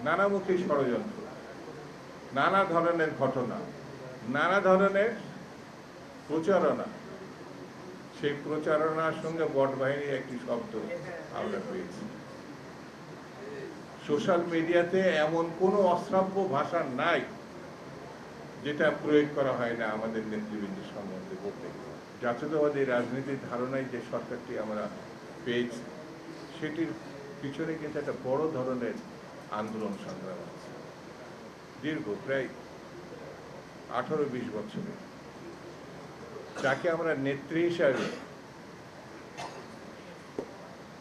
নানামুখী ষড়যন্ত্র, নানা ধরনের ঘটনা, নানা ধরনের প্রচারণা। সেই প্রচারণার সঙ্গে বট বাহিনীর একটি শব্দ আমরা পেয়েছি। সোশ্যাল মিডিয়াতে এমন কোনো অশ্রাব্য ভাষা নাই যেটা প্রয়োগ করা হয় না আমাদের নেতৃবৃন্দের সম্বন্ধে বলতে। জাতীয়তাবাদী রাজনীতির ধারণায় যে সরকারটি আমরা পেয়েছি সেটির পিছনে কিন্তু একটা বড় ধরনের আন্দোলন সংগ্রাম আছে, দীর্ঘ প্রায় 18-20 বছরে। যাকে আমরা নেত্রী হিসাবে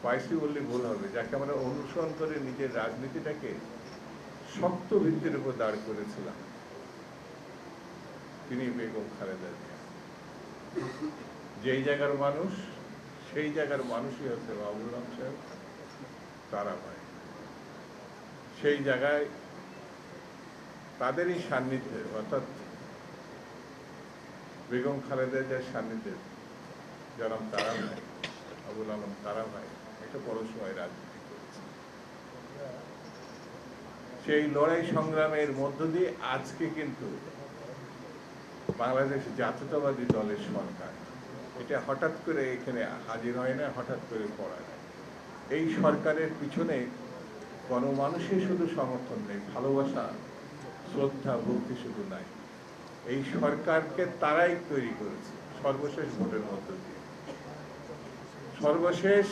পাইছি বললে ভুল হবে, যাকে আমরা অনুসরণ করে নিজের রাজনীতিটাকে শক্ত ভিত্তির উপর দাঁড় করেছিলাম, তিনি বেগম খালেদা জিয়া। যেই জায়গার মানুষ সেই জায়গার মানুষই হচ্ছে বাবুল আলম সাহেব, তারাভাই। সেই জায়গায় তাদেরই সান্নিধ্যে, অর্থাৎ বেগম খালেদা জিয়ার সান্নিধ্যে জনাব তারাভাই, আবুল আলম তারাভাই একটা বড় সময় রাজনীতি করেছে। সেই লড়াই সংগ্রামের মধ্য দিয়ে আজকে কিন্তু বাংলাদেশ জাতীয়তাবাদী দলের সরকার, এটা হঠাৎ করে এখানে হাজির হয় না, হঠাৎ করে পড়া না। এই সরকারের পিছনে গণমানুষের শুধু সমর্থন নেই, ভালোবাসা, শ্রদ্ধা, ভক্তি শুধু নাই। এই সরকারকে তারাই তৈরি করেছে সর্বশেষ ভোটের মধ্য দিয়ে। সর্বশেষ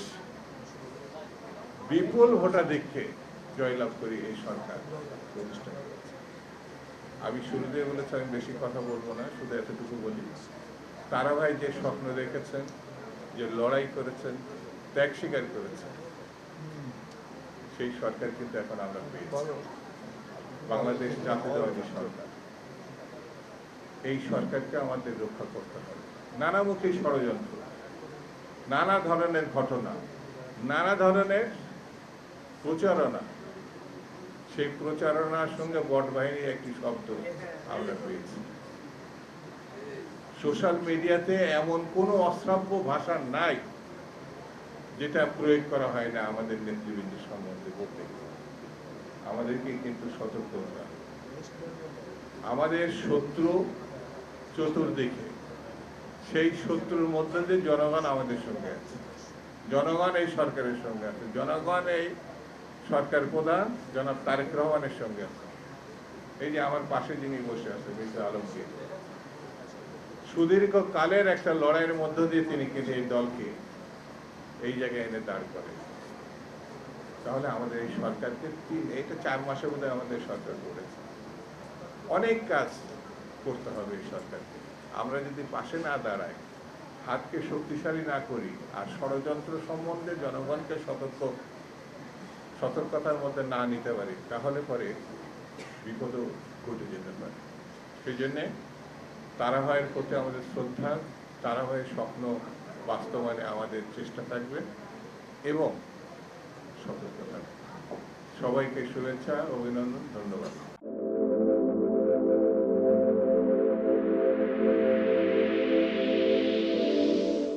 বিপুল ভোটাধিক্যে জয়লাভ করি এই সরকার প্রতিষ্ঠা করেছে। আমি শুরুতে বলেছি আমি বেশি কথা বলবো না, শুধু এতটুকু বলি, তারাভাই যে স্বপ্ন দেখেছেন, যে লড়াই করেছেন, ত্যাগ স্বীকার করেছেন, সেই সরকার কিন্তু এখন আমরা পেয়েছি, বাংলাদেশ জাতীয়তাবাদী সরকার। এই সরকারকে আমাদের রক্ষা করতে হবে। নানামুখী ষড়যন্ত্র, নানা ধরনের ঘটনা, নানা ধরনের প্রচারণা, সেই প্রচারণার সঙ্গে বট বাহিনীর একটি শব্দ আমরা পেয়েছি। সোশ্যাল মিডিয়াতে এমন কোনো অশ্রাব্য ভাষা নাই যেটা প্রয়োগ করা হয় না আমাদের নেতৃবৃন্দের সম্বন্ধে বলতে। আমাদেরকে কিন্তু সতর্ক হতে হবে। আমাদের শত্রু চতুর্দিকে, সেই শত্রুর মধ্যে দিয়ে জনগণ আমাদের সঙ্গে আছে, জনগণ এই সরকারের সঙ্গে আছে, জনগণ এই সরকার প্রধান জনাব তারেক রহমানের সঙ্গে আছে। এই যে আমার পাশে যিনি বসে আছে মির্জা আলমগীর, সুদীর্ঘ কালের একটা লড়াইয়ের মধ্য দিয়ে তিনি কিন্তু এই দলকে এই জায়গায় এনে দাঁড় করেন। তাহলে আমাদের এই সরকারকে এইটা 4 মাসের মধ্যে আমাদের সরকার করেছে। অনেক কাজ করতে হবে এই সরকারকে। আমরা যদি পাশে না দাঁড়াই, হাতকে শক্তিশালী না করি, আর ষড়যন্ত্র সম্বন্ধে জনগণকে সতর্কতার মধ্যে না নিতে পারি, তাহলে পরে বিপদও ঘটে যেতে পারে। সেই জন্যে তারাভাইয়ের প্রতি আমাদের শ্রদ্ধা, তারাভাইয়ের স্বপ্ন বাস্তবায়নে আমাদের চেষ্টা থাকবে এবং সতর্ক থাকবে। সবাইকে শুভেচ্ছা, অভিনন্দন, ধন্যবাদ।